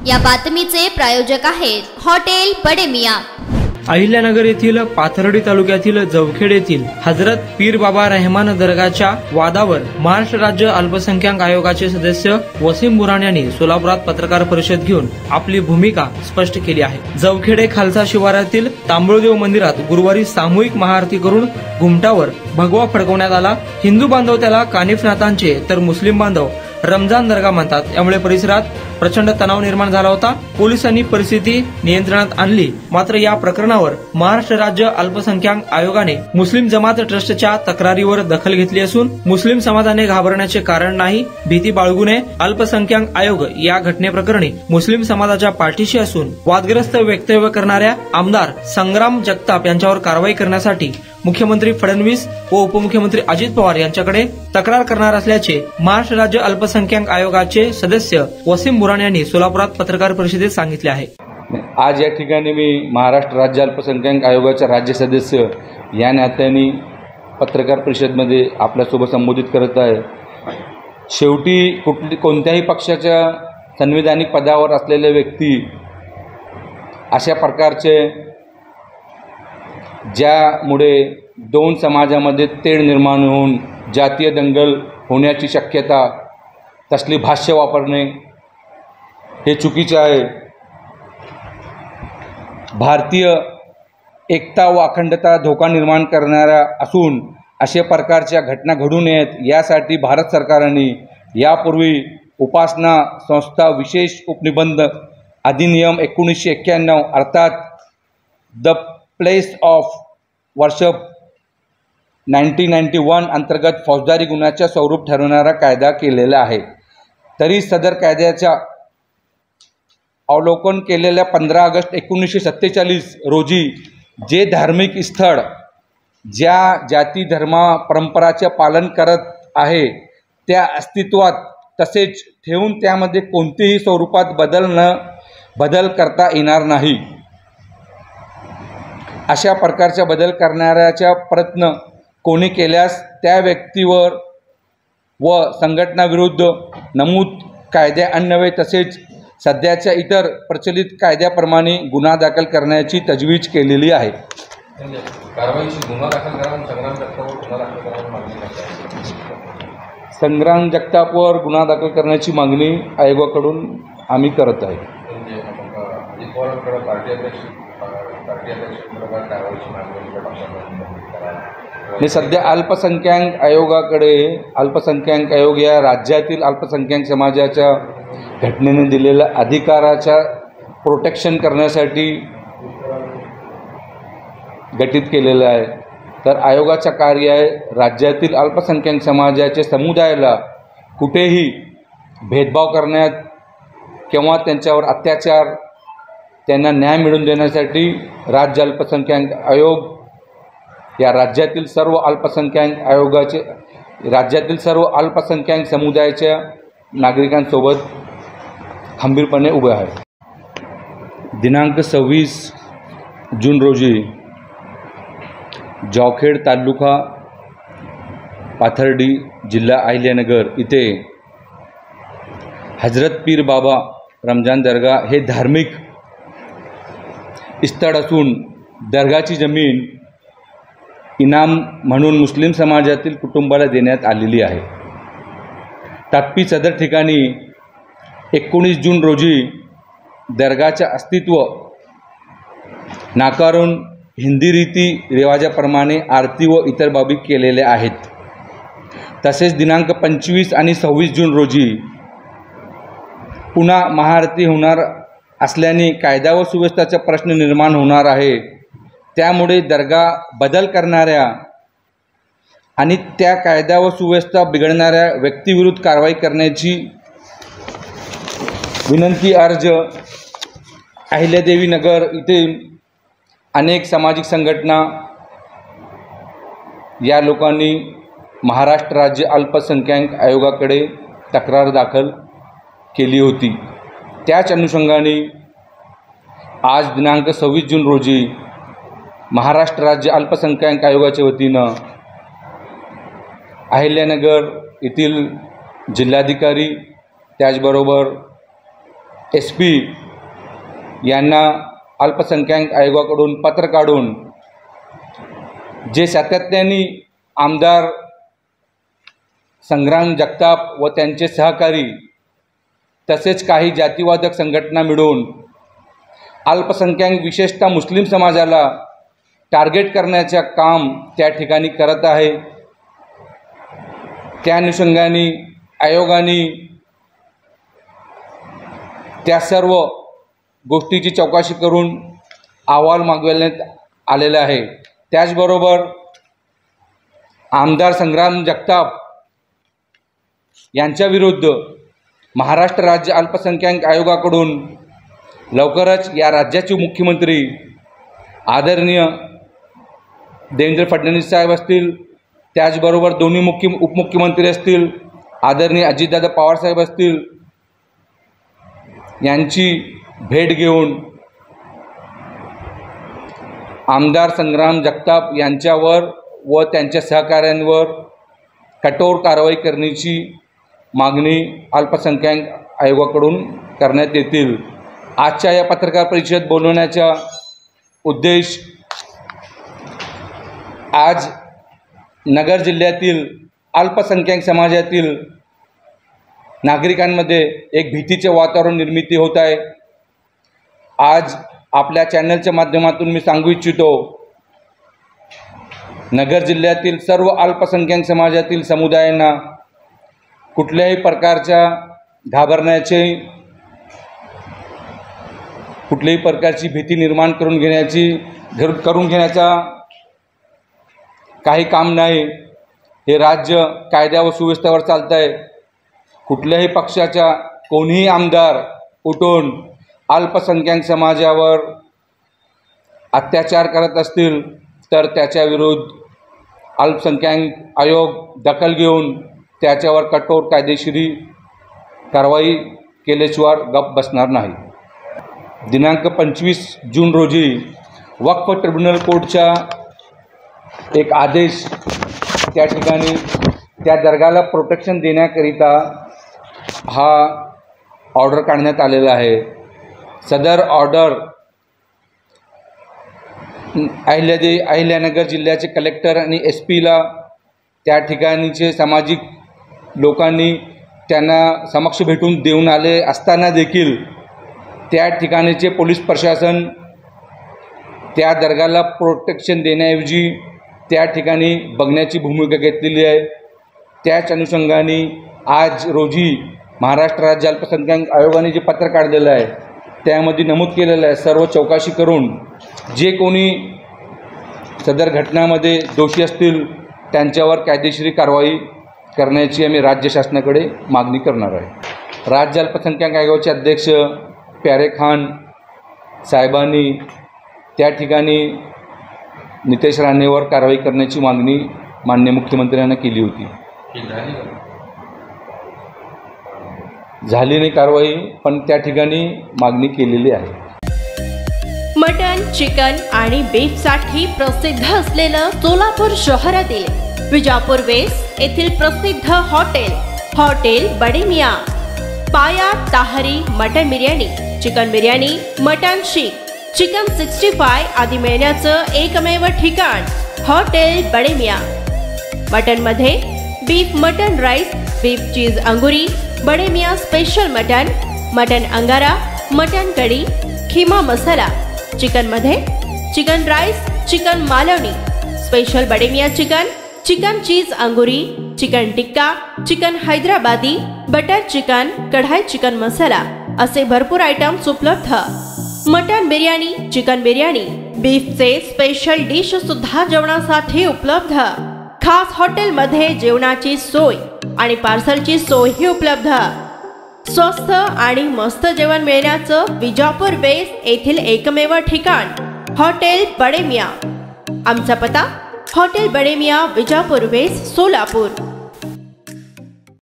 या बातमीचे प्रायोजक आहेत हॉटेल बडे मियां। अहिल्यानगर येथील पाथर्डी तालुक्यातील जवखेड येथील हजरत पीर बाबा रहमान दर्गाच्या वादावर महाराष्ट्र राज्य अल्पसंख्याक आयोगाचे सदस्य वसीम बुराण यांनी सोलापुरात पत्रकार परिषद घेऊन आपली भूमिका स्पष्ट केली आहे। जवखेडे खालसा शिवारातील तांबळदेव मंदिरात गुरुवारी सामूहिक महाआरती करून घुमटावर भगवा फडकवण्यात आला। हिंदू बांधव त्याला कानिफनाथांचे तर मुस्लिम बांधव रमजान दर्गा म्हणतात। यामुळे परिसरात प्रचंड तणाव निर्माण झाला होता। पोलिसांनी परिस्थिती नियंत्रणात आणली। मात्र या प्रकरणावर महाराष्ट्र राज्य अल्पसंख्याक आयोगाने मुस्लिम जमात ट्रस्टच्या तक्रारीवर दखल घेतली असून मुस्लिम समाजाने घाबरण्याचे कारण नाही, भीती बाळगू नये। अल्पसंख्याक आयोग या घटनेप्रकरणी मुस्लिम समाजाच्या पाठीशी असून वादग्रस्त वक्तव्य करणाऱ्या आमदार संग्राम जगताप यांच्यावर कारवाई करण्यासाठी मुख्यमंत्री फडणवीस व उपमुख्यमंत्री अजित पवार यांच्याकडे तक्रार करणार असल्याचे महाराष्ट्र राज्य अल्पसंख्याक आयोगाचे सदस्य वसीम बुराण यांनी सोलापुरात पत्रकार परिषदेत सांगितले आहे। आज या ठिकाणी मी महाराष्ट्र राज्य अल्पसंख्याक आयोगाचे राज्य सदस्य या नात्याने पत्रकार परिषदेमध्ये आपल्यासोबत संबोधित करत आहे। शेवटी कोणत्याही पक्षाच्या संविधानिक पदावर असलेले व्यक्ती अशा प्रकारचे ज्यामुळे दोन समाजामध्ये तेढ निर्माण होऊन जातीय दंगल होण्याची शक्यता, तसली भाष्य वापरणे हे चुकीचे आहे। भारतीय एकता व अखंडता धोका निर्माण करणाऱ्या असून अशा प्रकारच्या घटना घडू नयेत यासाठी भारत सरकारने यापूर्वी उपासना संस्था विशेष उपनिबंध अधिनियम 1991 अर्थात द प्लेस ऑफ वर्शिप 1991 अंतर्गत फौजदारी गुन्ह्याच्या स्वरूप ठरवणारा कायदा केलेला आहे। तरी सदर कायद्याच्या अवलोकन केलेल्या 15 ऑगस्ट 1947 रोजी जे धार्मिक स्थळ ज्या जाती धर्म परंपराचे पालन करत आहे त्या अस्तित्वात तसेच ठेवून त्यामध्ये कोणतेही स्वरूपात बदल करता येणार नाही। अशा प्रकारचा बदल करणाऱ्याचा प्रयत्न कोणी केल्यास त्या व्यक्तीवर व संघटनाविरुद्ध नमूद कायद्यान्वये तसेच सध्याच्या इतर प्रचलित कायद्याप्रमाणे गुन्हा दाखल करण्याची तजवीज केलेली आहे। संग्राम जगतापवर गुन्हा दाखल करण्याची मागणी आयोगाकडून आम्ही करत आहे। सध्या अल्पसंख्याक आयोग या राज्यातील अल्पसंख्याक समाजाच्या घटनेने दिलेल्या अधिकाराच्या प्रोटेक्शन करण्यासाठी गठीत केलेलं आहे। तर आयोगाचं कार्य आहे राज्यातील अल्पसंख्याक समाजाच्या समुदायाला कुठेही भेदभाव करण्यात किंवा त्यांच्यावर अत्याचार त्यांना न्याय मिळवून देण्यासाठी राज्य अल्पसंख्याक आयोग या राज्यातील सर्व अल्पसंख्याक समुदायाच्या नागरिकांसोबत खंबीरपणे उभे आहे। दिनांक 26 जून रोजी जवखेड तालुका पाथर्डी जिल्हा अहिल्यानगर इथे हजरत पीर बाबा रमजान दर्गा हे धार्मिक स्थळ असून दर्गाची जमीन इनाम म्हणून मुस्लिम समाजातील कुटुंबाला देण्यात आलेली आहे। तथापि सदर ठिकाणी 19 जून रोजी दर्गाचे अस्तित्व नाकारून हिंदी रीती रिवाजाप्रमाणे आरती व इतर बाबी केलेल्या आहेत। तसेच दिनांक 25 आणि 26 जून रोजी पुन्हा महाआरती होणार असल्याने कायदा व सुव्यवस्थेचा प्रश्न निर्माण होणार आहे। त्यामुळे दर्गा बदल करणाऱ्या आणि त्या कायदा व सुव्यवस्था बिघडणाऱ्या व्यक्तीविरुद्ध कारवाई करण्याची विनंती अर्ज अहिल्यादेवी नगर इथे अनेक सामाजिक संघटना या लोकांनी महाराष्ट्र राज्य अल्पसंख्याक आयोगाकडे तक्रार दाखल केली होती। त्याच अनुषंगाने आज दिनांक 26 जून रोजी महाराष्ट्र राज्य अल्पसंख्याक आयोगाच्या वतीनं अहिल्यानगर येथील जिल्हाधिकारी त्याचबरोबर SP यांना अल्पसंख्याक आयोगाकडून पत्र काढून जे सातत्याने आमदार संग्राम जगताप व त्यांचे सहकारी तसेच काही जातीवादक संघटना मिळून अल्पसंख्याक विशेषतः मुस्लिम समाजाला टार्गेट करण्याचे काम त्या ठिकाणी करत आहे। त्या अनुषंगाने आयोगाने त्या सर्व गोष्टीची चौकशी करून अहवाल मागवण्यात आलेला आहे। त्याचबरोबर आमदार संग्राम जगताप यांच्या विरुद्ध महाराष्ट्र राज्य अल्पसंख्याक आयोगाकडून लवकरच या राज्याचे मुख्यमंत्री आदरणीय देवेंद्र फडणवीस साहेब असतील, त्याचबरोबर दोन्ही उपमुख्यमंत्री असतील, आदरणीय अजितदादा पवार साहेब असतील, यांची भेट घेऊन आमदार संग्राम जगताप यांच्यावर व त्यांच्या सहकाऱ्यांवर कठोर कारवाई करण्याची मागणी अल्पसंख्याक आयोगाकडून करण्यात येतील। आजच्या या पत्रकार परिषद बोलवण्याचा उद्देश आज नगर जिल्ह्यातील अल्पसंख्याक समाजातील नागरिकांमध्ये एक भीतीचे वातावरण निर्मिती होत आहे। आज आपल्या चॅनलच्या माध्यमातून मी सांगू इच्छितो, नगर जिल्ह्यातील सर्व अल्पसंख्याक समाजातील समुदायांना कुठल्याही प्रकारच्या घाबरण्याचे, कुठल्याही प्रकारची भीती निर्माण करून घेण्याचा काही काम नाही। हे राज्य कायद्या व सुव्यवस्थेवर चालतं आहे। कुठल्याही पक्षाचा कोणीही आमदार उठून अल्पसंख्याक समाजावर अत्याचार करत असतील तर त्याच्या विरुद्ध अल्पसंख्याक आयोग दखल घेऊन त्याच्यावर कठोर कायदेशीर कारवाई केल्याशिवाय गप्प बसणार नाही। दिनांक 25 जून रोजी वक्फ ट्रिब्युनल कोर्टचा एक आदेश त्या ठिकाणी त्या दर्गाला प्रोटेक्शन देण्याकरिता हा ऑर्डर काढण्यात आलेला आहे। सदर ऑर्डर अहिल्यानगर जिल्ह्याचे कलेक्टर आणि SPला त्या ठिकाणीचे सामाजिक लोकांनी त्यांना समक्ष भेटून देऊन आले असताना देखील त्या ठिकाणीचे पोलीस प्रशासन त्या दर्गाला प्रोटेक्शन देण्याऐवजी त्या ठिकाणी बघण्याची भूमिका घेतलेली आहे। त्याच अनुषंगाने आज रोजी महाराष्ट्र राज्य अल्पसंख्याक आयोगाने जे पत्र काढलेलं आहे त्यामध्ये नमूद केलेलं आहे, सर्व चौकशी करून जे कोणी सदर घटनामध्ये दोषी असतील त्यांच्यावर कायदेशीर कारवाई करण्याची आम्ही राज्य शासनाकडे मागणी करणार आहे। राज्य अल्पसंख्याक आयोगाचे अध्यक्ष प्यारे खान साहेबांनी त्या ठिकाणी नितेश राणेवर कारवाई करण्याची मागणी माननीय मुख्यमंत्र्यांना केली होती। झाली नाही कारवाई, पण त्या ठिकाणी मागणी केलेली आहे। मटन, चिकन आणि बीफसाठी प्रसिद्ध असलेलं सोलापूर शहरातील विजापूर वेस्ट येथील प्रसिद्ध hotel Bade Miyan, paya tahari mutton biryani, chicken biryani, mutton seekh, chicken 65 आदी मिळण्याचं एकमेव ठिकाण हॉटेल बडे मियाँ। मटनमध्ये beef mutton rice, beef cheese angoori, Bade Miyan special mutton angara, mutton kadhi, keema masala. चिकनमध्ये chicken rice, chicken Malvani, special Bade Miyan chicken cheese angoori, chicken tikka, chicken Hyderabadi, butter chicken, kadai chicken masala असे भरपूर आयटम्स उपलब्ध। मटन बिर्याणी, चिकन बिर्याणी, बीफचे स्पेशल डिश सुद्धा जेवणासाठी उपलब्ध। खास हॉटेलमध्ये जेवणाची सोय आणि पार्सलची सोयही उपलब्ध। स्वस्त आणि मस्त जेवण मिळण्याचं विजापूर वेस्ट येथील एकमेव ठिकाण हॉटेल बडे मियाँ। आमचा पत्ता हॉटेल बडे मियाँ, विजापूर वेस्ट, सोलापूर।